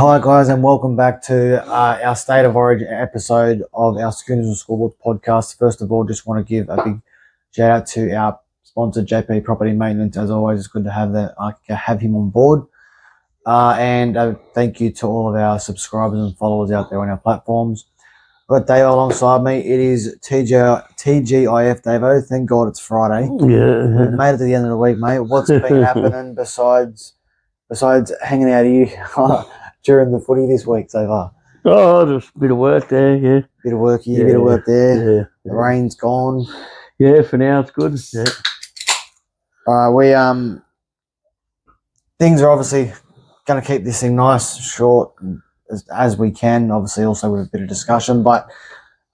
Hi guys, and welcome back to our State of Origin episode of our Schooners and Scoreboards podcast. First of all, just want to give a big shout out to our sponsor, JP Property Maintenance. As always, it's good to have him on board. And thank you to all of our subscribers and followers out there on our platforms. I've got Dave alongside me. It is TGIF, Davo. Thank God it's Friday. Yeah. We've made it to the end of the week, mate. What's been happening besides hanging out here during the footy this week so far? Oh, just a bit of work there, yeah. Bit of work here, bit of work there. Yeah. The rain's gone. Yeah, for now it's good. Yeah. We things are obviously going to keep this thing nice, short as we can. Obviously, also with a bit of discussion, but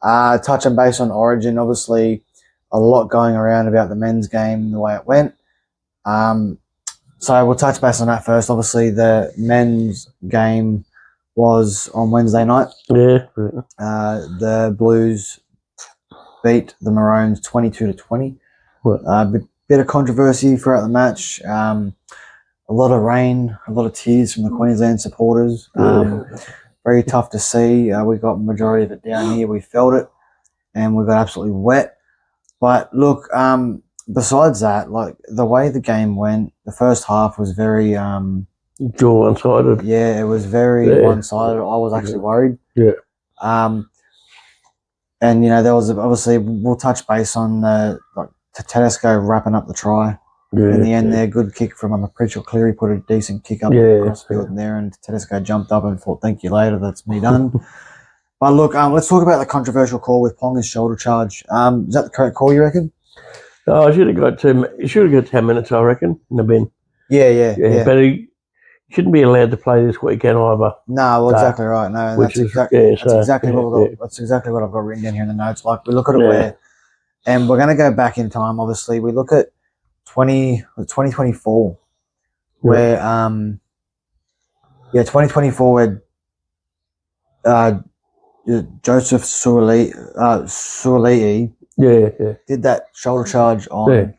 touching base on Origin. Obviously, a lot going around about the men's game, the way it went. So we'll touch base on that first. Obviously, the men's game was on Wednesday night. Yeah. The Blues beat the Maroons 22-20. Bit of controversy throughout the match. A lot of rain, a lot of tears from the Queensland supporters. Very tough to see. We got majority of it down here. We felt it, and we got absolutely wet. But look, besides that, like the way the game went, the first half was very one-sided. Yeah, it was very one-sided. I was actually worried. Yeah. And you know, there was obviously we'll touch base on Tedesco wrapping up the try. In the end, there, good kick from I'm pretty sure Cleary put a decent kick up across the field in there, and Tedesco jumped up and thought, "Thank you later, that's me done." But look, let's talk about the controversial call with Ponga's shoulder charge. Is that the correct call, you reckon? Oh, I should have got 10 minutes, I reckon, in the bin. Yeah. But he shouldn't be allowed to play this weekend either. No, well, exactly right. No, that's exactly what I've got written down here in the notes. Like we look at it and we're going to go back in time. Obviously, we look at 2024, where 2024, where Joseph Suoliti did that shoulder charge on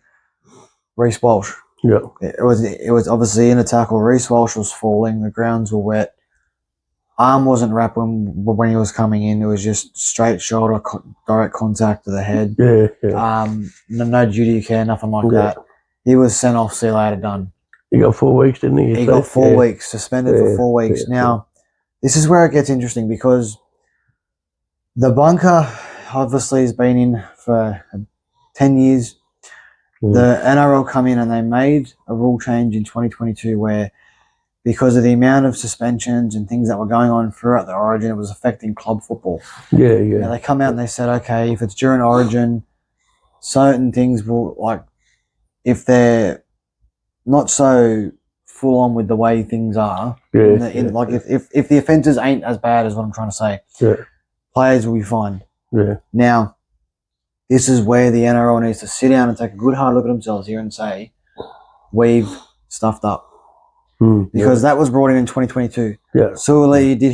Reece Walsh. Yeah. It was obviously in a tackle. Reece Walsh was falling. The grounds were wet. Arm wasn't wrapped when he was coming in. It was just straight shoulder, direct contact to the head. No duty of care, nothing like that. He was sent off. See you later, done. He got 4 weeks, didn't he? He got 4 weeks, suspended for 4 weeks. Now, this is where it gets interesting because the bunker obviously has been in for 10 years. The NRL come in and they made a rule change in 2022 where, because of the amount of suspensions and things that were going on throughout the Origin, it was affecting club football. Now they come out and they said, okay, if it's during Origin, certain things will, like, if they're not so full on with the way things are, like if the offences ain't as bad as what I'm trying to say, players will be fined. Now, this is where the NRL needs to sit down and take a good hard look at themselves here and say, we've stuffed up. Because that was brought in 2022. Suoliti did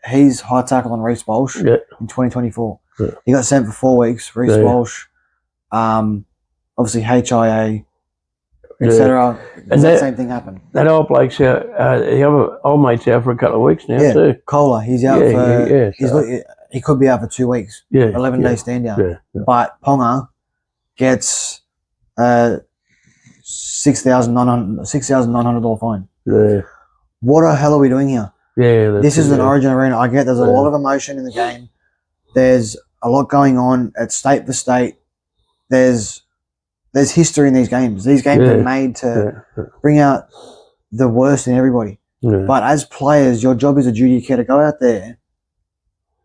his high tackle on Reece Walsh in 2024. He got sent for 4 weeks. Reece Walsh, obviously HIA, etc. And that same thing happened. That old bloke's out. The other old mate's out for a couple of weeks now too. Kohler, he's out for. He could be out for 2 weeks. 11 days stand down. But Ponga gets $6,900 fine. What the hell are we doing here? This is an Origin arena. I get there's a lot of emotion in the game. There's a lot going on at state for state. There's history in these games. These games are made to bring out the worst in everybody. But as players, your job is a duty of care to go out there,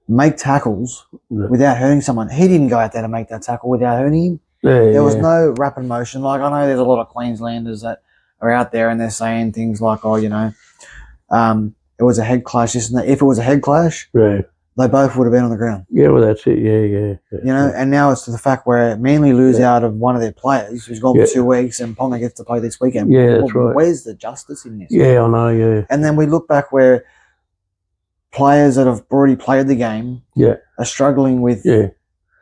make tackles without hurting someone. He didn't go out there to make that tackle without hurting him. There was no rapid motion. Like, I know there's a lot of Queenslanders that are out there and they're saying things like, oh, you know, it was a head clash. If it was a head clash, they both would have been on the ground. Well, that's it. You know, and now it's to the fact where Manly lose out of one of their players who's gone for 2 weeks and Ponga gets to play this weekend. That's right. Where's the justice in this? I know, And then we look back where players that have already played the game are struggling with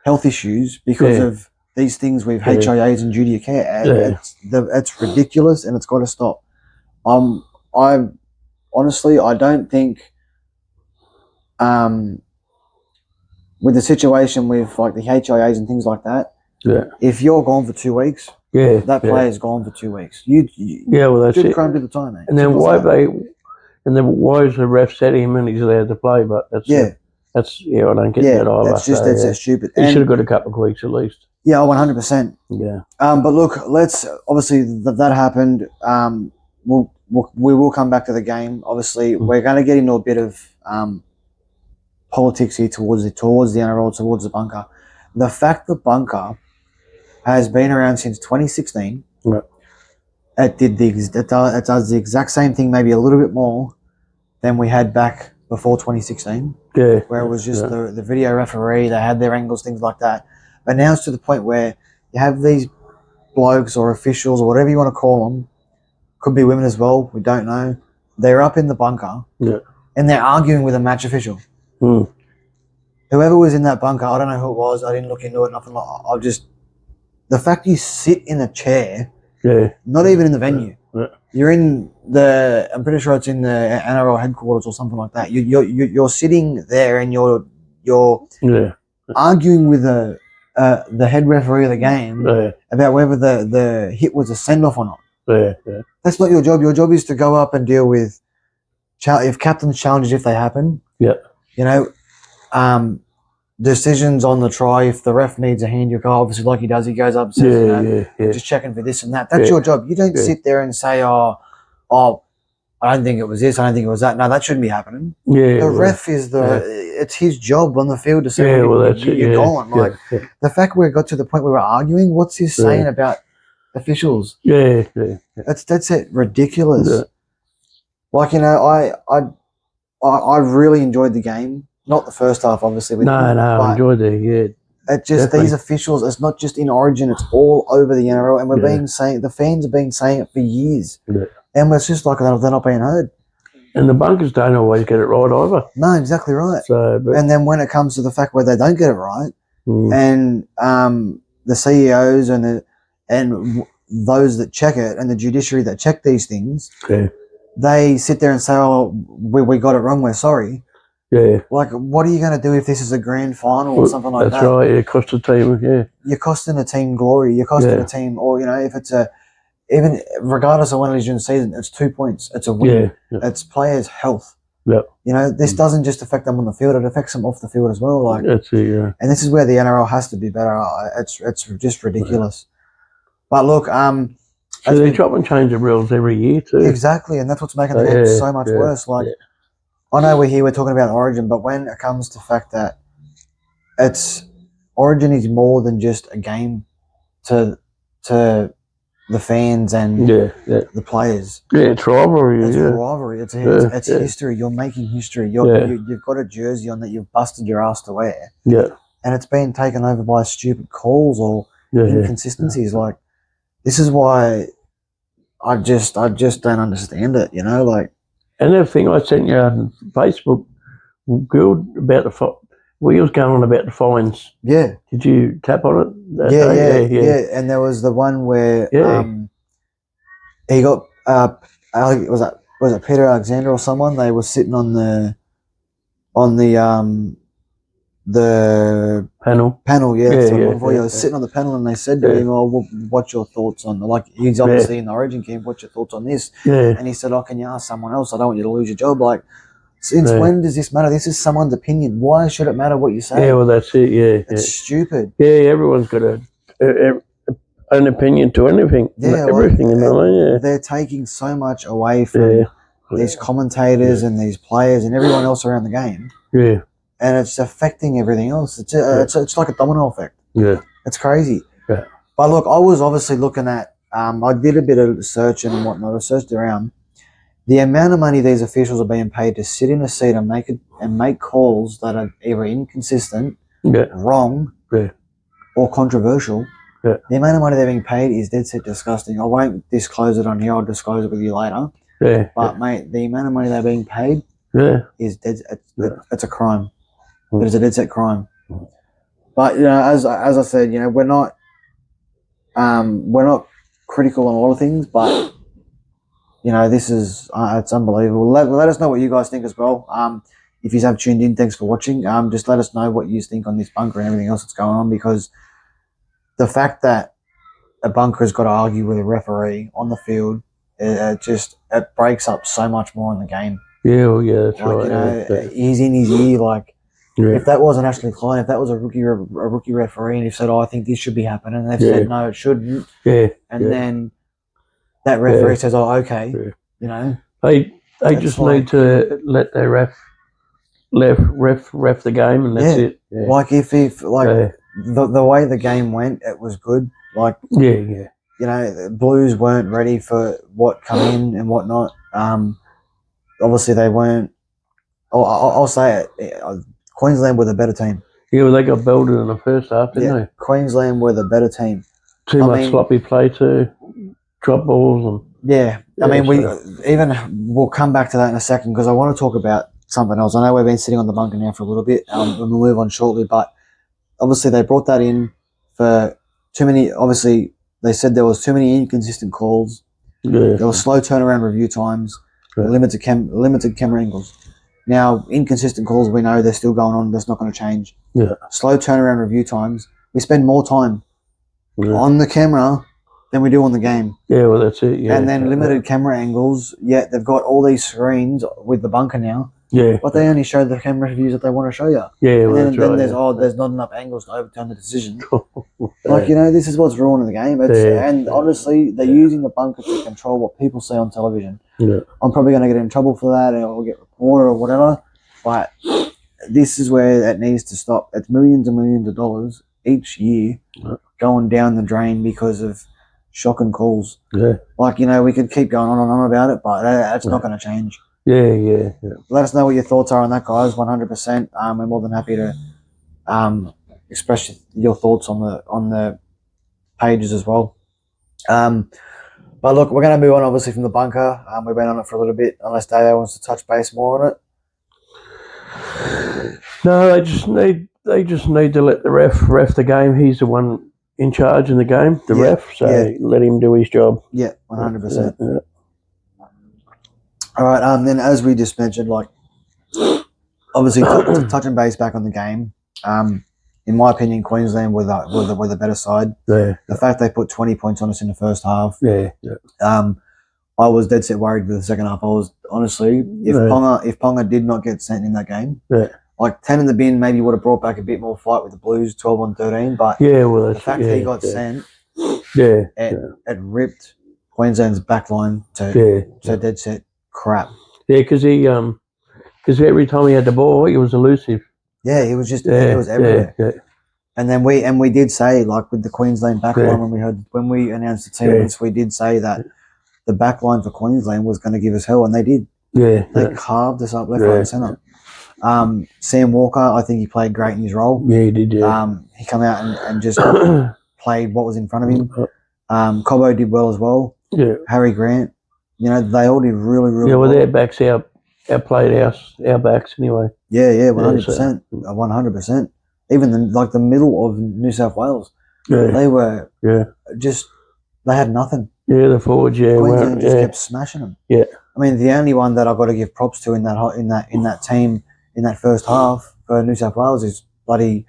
health issues because of these things with HIAs and duty of care. It's ridiculous and it's got to stop. honestly, I don't think with the situation with like the HIAs and things like that, if you're gone for 2 weeks, that player's gone for 2 weeks. Well, that's do the it. crime, do the time, mate. And then why is the ref set him and he's allowed to play? But that's I don't get that either. That's stupid. He should have got a couple of weeks at least. Yeah, 100%. Yeah. But look, let's obviously that happened. We will come back to the game. Obviously, we're going to get into a bit of politics here towards the NRL, towards the bunker. The fact the bunker has been around since 2016. Right. It does the exact same thing, maybe a little bit more than we had back before 2016. Yeah. Where it was just the video referee, they had their angles, things like that. But now it's to the point where you have these blokes or officials or whatever you want to call them, could be women as well, we don't know. They're up in the bunker and they're arguing with a match official. Whoever was in that bunker, I don't know who it was, I didn't look into it, nothing like the fact you sit in a chair, not even in the venue. You're in I'm pretty sure it's in the NRL headquarters or something like that. You're sitting there and you're arguing with the head referee of the game about whether the hit was a send-off or not. That's not your job. Your job is to go up and deal with if captain's challenges, if they happen. Decisions on the try. If the ref needs a hand, obviously like he does, he goes up and says, just checking for this and that. That's your job. You don't sit there and say, oh, I don't think it was this, I don't think it was that. No, that shouldn't be happening. The ref is it's his job on the field to say you're gone. The fact we got to the point where we're arguing, what's this saying about officials? That's it. Ridiculous. I really enjoyed the game. Not the first half, obviously. I enjoyed it. It's just these officials. It's not just in Origin. It's all over the NRL, and the fans have been saying it for years. And it's just like they're not being heard. And the bunkers don't always get it right either. No, exactly right. And then when it comes to the fact where they don't get it right, and the CEOs and those that check it and the judiciary that check these things, they sit there and say, "Oh, we got it wrong. We're sorry." Like, what are you going to do if this is a grand final or something like that? That's right. It costs a team. You're costing a team glory. You're costing a team, or if it's even regardless of when it is during the season, it's 2 points. It's a win. It's players' health. This doesn't just affect them on the field; it affects them off the field as well. That's it. And this is where the NRL has to do better. It's just ridiculous. But look, so they chop and change the rules every year too. Exactly, and that's what's making the game so much worse. I know we're talking about Origin, but when it comes to the fact that Origin is more than just a game to the fans and the players. It's rivalry. It's rivalry. It's history. You're making history. You've got a jersey on that you've busted your ass to wear. And it's been taken over by stupid calls or inconsistencies. Like, this is why I just don't understand it. And the thing I sent you on Facebook, good about the wheels going on about the fines. Did you tap on it? Yeah. And there was the one where he got was it Peter Alexander or someone? They were sitting on the panel. He was sitting on the panel, and they said to him, "Oh, what's your thoughts on he's obviously in the Origin camp. What's your thoughts on this?" And he said, "Oh, can you ask someone else? I don't want you to lose your job." Like, since when does this matter? This is someone's opinion. Why should it matter what you say? Yeah, well, that's it. It's stupid. Yeah, everyone's got an opinion to anything. Everything. They're taking so much away from these commentators and these players and everyone else around the game. And it's affecting everything else. It's like a domino effect. It's crazy. But look, I was obviously looking at. I did a bit of searching and whatnot. I searched around the amount of money these officials are being paid to sit in a seat and make calls that are either inconsistent, wrong, or controversial. The amount of money they're being paid is dead set disgusting. I won't disclose it on here. I'll disclose it with you later. But mate, the amount of money they're being paid is it's a crime. It is a dead set crime. But as I said, we're not critical on a lot of things, but this is it's unbelievable. Let us know what you guys think as well. If you have tuned in, thanks for watching. Just let us know what you think on this bunker and everything else that's going on, because the fact that a bunker has got to argue with a referee on the field, it breaks up so much more in the game. Yeah, well, yeah, that's right. He's in his ear. Like, if that wasn't Ashley Klein, if that was a rookie referee, and he said, "Oh, I think this should be happening," and they've said, "No, it shouldn't," then that referee says, "Oh, okay," They just need to let their ref the game, and that's it. Yeah. Like if the way the game went, it was good. Like the Blues weren't ready for what come in and whatnot. Obviously they weren't. I'll say it. Queensland were the better team. Yeah, well, they got belted in the first half, didn't they? Queensland were the better team. Too much sloppy play too, drop balls and we'll come back to that in a second, because I want to talk about something else. I know we've been sitting on the bunker now for a little bit, and we'll move on shortly. But obviously they brought that in for too many. Obviously they said there was too many inconsistent calls. Yeah. There were slow turnaround review times, limited camera angles. Now, inconsistent calls, we know they're still going on. That's not going to change. Yeah. Slow turnaround review times. We spend more time on the camera than we do on the game. Yeah, well, that's it. Yeah. And then limited camera angles. Yet they've got all these screens with the bunker now. Yeah. But they only show the camera reviews that they want to show you. Yeah, well, and then there's not enough angles to overturn the decision. This is what's ruining the game. And honestly, they're using the bunker to control what people see on television. Yeah. I'm probably going to get in trouble for that, and I'll get reported or whatever. But this is where it needs to stop. It's millions and millions of dollars each year going down the drain because of shocking calls. Yeah. We could keep going on and on about it, but that's not going to change. Yeah. Let us know what your thoughts are on that, guys. 100%. We're more than happy to express your thoughts on the pages as well. But look, we're going to move on, obviously, from the bunker. We've been on it for a little bit, unless Dave wants to touch base more on it. No, they just need to let the ref the game. He's the one in charge in the game, the ref. So let him do his job. Yeah, 100%. Yeah. All right. Then, as we just mentioned, obviously touching base back on the game. In my opinion, Queensland were the better side. Yeah. The fact they put 20 points on us in the first half. Yeah. I was dead set worried with the second half. I was honestly, if Ponga did not get sent in that game, 10 in the bin maybe would have brought back a bit more fight with the Blues, 12-13. But the fact that he got sent, it ripped Queensland's back line to dead set crap. Yeah, because every time he had the ball, he was elusive. Yeah, he was just he was everywhere. Yeah. And then we did say, with the Queensland back line, when we announced the team, we did say that the back line for Queensland was going to give us hell, and they did. Yeah. They carved us up left, right, and centre. Sam Walker, I think he played great in his role. Yeah, he did. Yeah. He come out and just played what was in front of him. Cobbo did well as well. Yeah. Harry Grant, they all did really, really well. Yeah, their backs outplayed our backs anyway. Yeah, 100%, 100%. Even the middle of New South Wales, they were they had nothing. Yeah, the forwards, Queensland just kept smashing them. Yeah, I mean, the only one that I've got to give props to in that team in that first half for New South Wales is bloody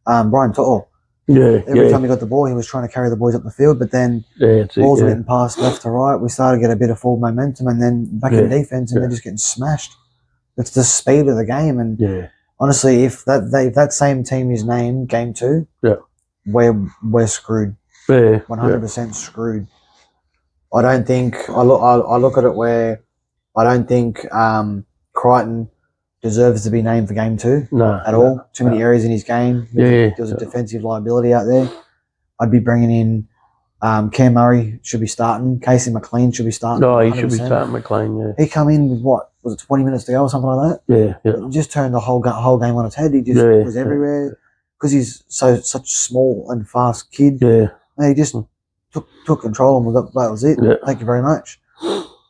Brian To'o. Yeah, Every time he got the ball, he was trying to carry the boys up the field, but then balls were getting passed left to right. We started to get a bit of full momentum, and then back in defense, and they're just getting smashed. It's the speed of the game, and honestly, if that same team is named Game 2, we're screwed. 100% screwed. I don't think I look at it where I don't think Crichton deserves to be named for Game 2 at all. Too many errors in his game. There's a defensive liability out there. I'd be bringing in Cam Murray should be starting. Casey McLean should be starting. No, he should be starting McLean. Yeah, he come in with what was it 20 minutes to go or something like that. Yeah. He just turned the whole game on its head. He just was everywhere because he's such a small and fast kid. Yeah, and he just took control and that was it. Yeah. Thank you very much.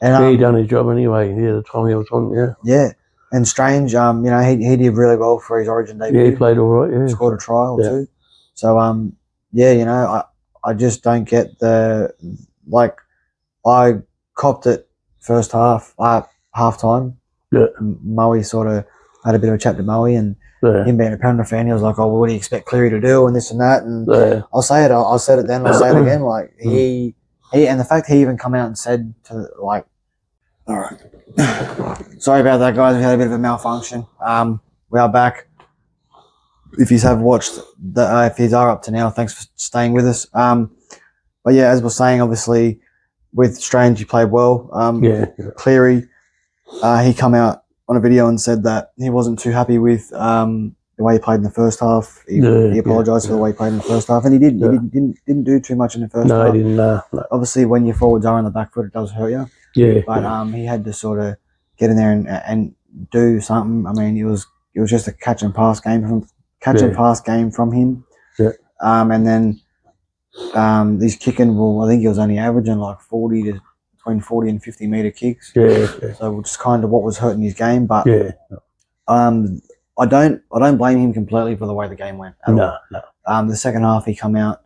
And he done his job anyway. Yeah, the time he was on. Yeah. And Strange, he did really well for his Origin debut. Yeah, he played all right. Yeah, scored a try or two. So I just don't get I copped it first half, half time. Yeah. Moe sort of had a bit of a chat to Moe, and him being a Penrith fan, he was like, "Oh, well, what do you expect Cleary to do?" and this and that. And I'll say it. I said it then. I'll say it again. Like he, and the fact he even come out and said to like, "All right, sorry about that, guys. We had a bit of a malfunction. We are back. If you have watched if you are up to now, thanks for staying with us. But yeah, as we're saying, obviously with Strange, he played well. Cleary, he come out on a video and said that he wasn't too happy with the way he played in the first half. He apologised for the way he played in the first half, and he did. He didn't do too much in the first half. No, he didn't. No. Obviously, when your forwards are on the back foot, it does hurt you. Yeah. But he had to sort of get in there and do something. I mean, it was just a catch and pass game from him. Yeah. And then he's kicking. Well, I think he was only averaging like between 40 and 50 metre kicks. Yeah. So which is kind of what was hurting his game. But I don't blame him completely for the way the game went. No. The second half, he come out.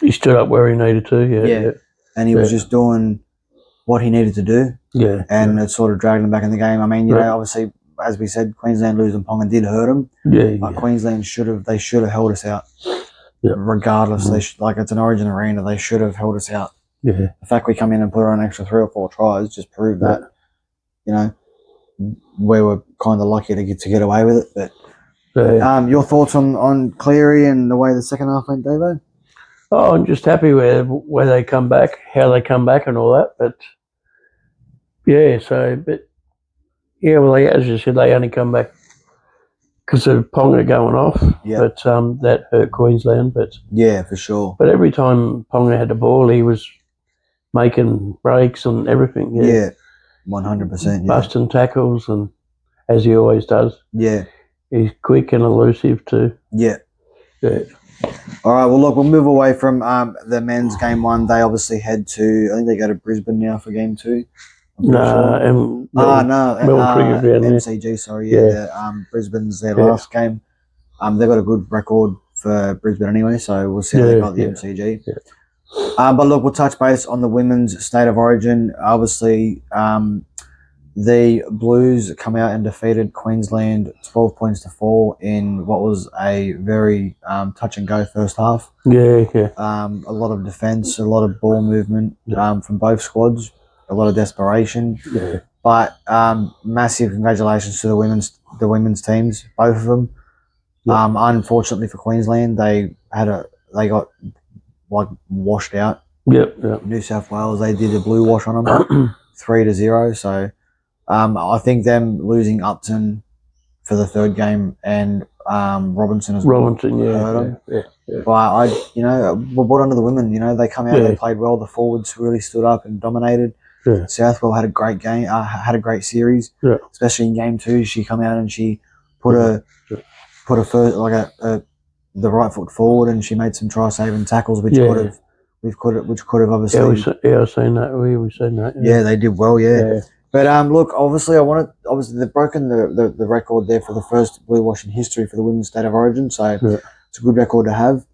He stood up where he needed to. Yeah. And he was just doing what he needed to do. Yeah. And it sort of dragged him back in the game. I mean, you know, obviously, as we said, Queensland losing Ponga did hurt him. Yeah. But Queensland should have held us out. Yeah. Regardless, like it's an Origin arena, they should have held us out. Yeah. The fact we come in and put on an extra 3 or 4 tries just proved that, you know, we were kind of lucky to get away with it. But your thoughts on Cleary and the way the second half went, Davo? Oh, I'm just happy where they come back, how they come back, and all that. But well, as you said, they only come back because of Ponga going off. Yeah. But that hurt Queensland. But yeah, for sure. But every time Ponga had the ball, he was making breaks and everything. Yeah. 100%. Busting tackles, and as he always does. Yeah. He's quick and elusive too. Yeah. Yeah. All right, well, look, we'll move away from the men's game 1. They obviously head to, I think they go to Brisbane now for game 2. Melbourne Cricket Ground. MCG, sorry. Brisbane's their last game. They've got a good record for Brisbane anyway, so we'll see how they got the MCG. Yeah. But look, we'll touch base on the women's state of origin. Obviously, the Blues come out and defeated Queensland 12 points to 4 in what was a very touch and go first half. Yeah. A lot of defence, a lot of ball movement from both squads, a lot of desperation. Yeah. But massive congratulations to the women's teams, both of them. Yeah. Unfortunately for Queensland, they got like washed out. Yep. New South Wales, they did a blue wash on them, 3-0. So. I think them losing Upton for the third game and Robinson as well. Yeah. But what under the women, they come out, they played well. The forwards really stood up and dominated. Yeah. Southwell had a great game, had a great series. Yeah. Especially in game 2, she come out and she put a first the right foot forward, and she made some try saving tackles, which could have obviously. I've seen that. We've seen that. Yeah, they did well. Yeah. But look, obviously, they've broken the record there for the first blue wash in history for the women's state of origin, so it's a good record to have.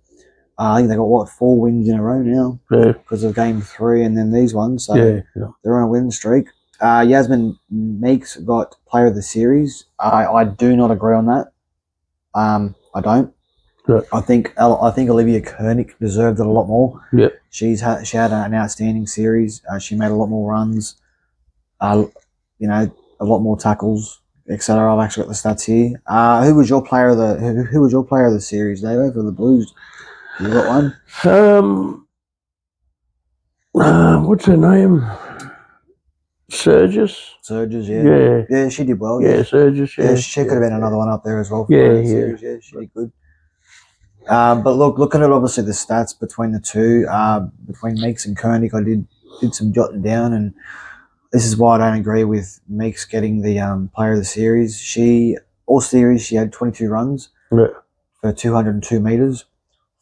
I think they got 4 wins in a row now because of game 3 and then these ones, so they're on a win streak. Yasmin Meeks got Player of the Series. I do not agree on that. I don't. Yeah. I think Olivia Koenig deserved it a lot more. Yeah. She had an outstanding series. She made a lot more runs. A lot more tackles, etc. I've actually got the stats here. Who was your player of the series, Davo, for the Blues? You got one? What's her name? Surges, yeah. Yeah, she did well. Yeah, Surges. Yeah, she could have been another one up there as well. Series. Yeah, she did good. But looking at obviously the stats between the two, between Meeks and Koenig, I did some jotting down, and this is why I don't agree with Meeks getting the Player of the Series. She had 22 runs for 202 metres,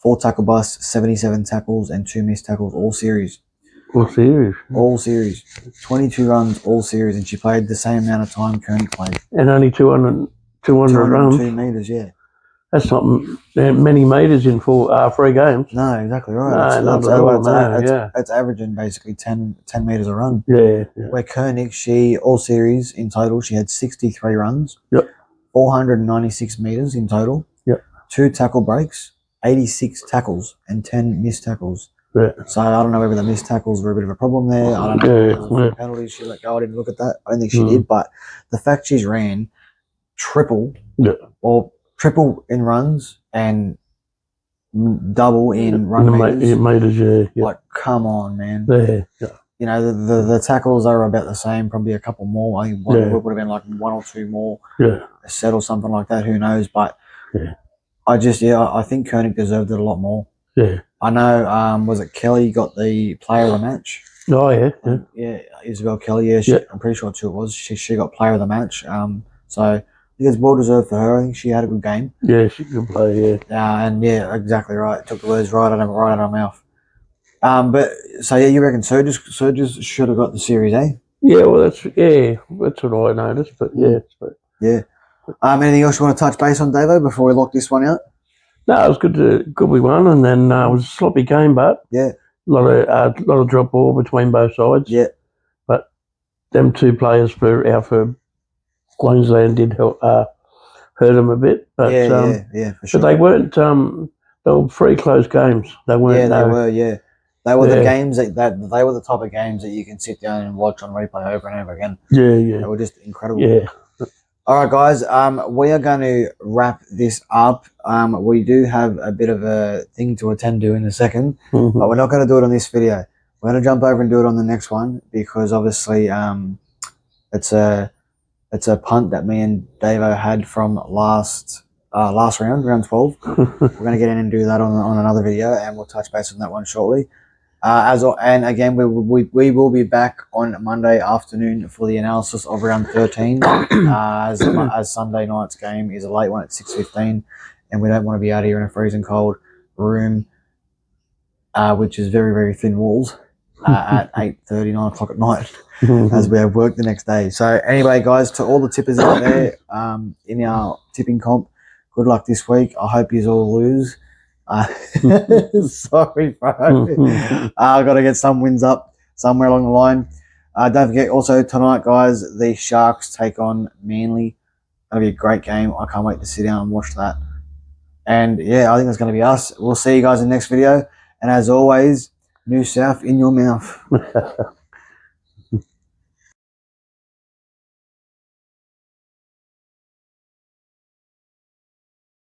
4 tackle busts, 77 tackles, and 2 missed tackles all series. All series. 22 runs all series, and she played the same amount of time Koenig played. And only 200 runs. 202 metres, yeah. That's not many metres in 3 games. No, exactly right. No, not at all. It's averaging basically 10 metres a run. Yeah. Where Koenig, all series in total, she had 63 runs. Yep. 496 metres in total. Yep. 2 tackle breaks, 86 tackles, and 10 missed tackles. Yeah. So I don't know whether the missed tackles were a bit of a problem there. I don't know if penalties she let go. I didn't look at that. I don't think she did. But the fact she's ran triple in runs and double in run meters. Yeah. Like, come on, man. Yeah. You know, the tackles are about the same, probably a couple more. I think would have been like 1 or 2 more a set or something like that. Who knows? But I think Koenig deserved it a lot more. Yeah. I know, was it Kelly got the player of the match? Oh, yeah. Yeah, Isabel Kelly, I'm pretty sure too it was. She got player of the match. So I think it's well deserved for her. I think she had a good game. Yeah, she could play, and exactly right. Took the words right out of her mouth. But so you reckon Surges should have got the series, eh? Yeah, well that's what I noticed, but yeah. Anything else you want to touch base on, Davo, before we lock this one out? No, it was good we won, and then it was a sloppy game, but a lot of drop ball between both sides. Yeah, but them 2 players for Queensland did help hurt them a bit. But for sure. But they weren't. They were 3 close games. They weren't. Yeah, they were. Yeah, they were the games that they were the type of games that you can sit down and watch on replay over and over again. Yeah. They were just incredible. Yeah. All right, guys. We are going to wrap this up. We do have a bit of a thing to attend to in a second, but we're not going to do it on this video. We're going to jump over and do it on the next one because obviously it's a punt that me and Davo had from last round 12. We're going to get in and do that on another video, and we'll touch base on that one shortly. And again, we will be back on Monday afternoon for the analysis of round 13. As Sunday night's game is a late one at 6:15, and we don't want to be out here in a freezing cold room, which is very, very thin walls, at 8:30, 9 o'clock at night, as we have work the next day. So anyway, guys, to all the tippers out there in our tipping comp, good luck this week. I hope you all lose. Sorry, bro. I've got to get some wins up somewhere along the line. Don't forget, also tonight, guys, the Sharks take on Manly. That'll be a great game. I can't wait to sit down and watch that. And yeah, I think that's going to be us. We'll see you guys in the next video. And as always, New South in your mouth.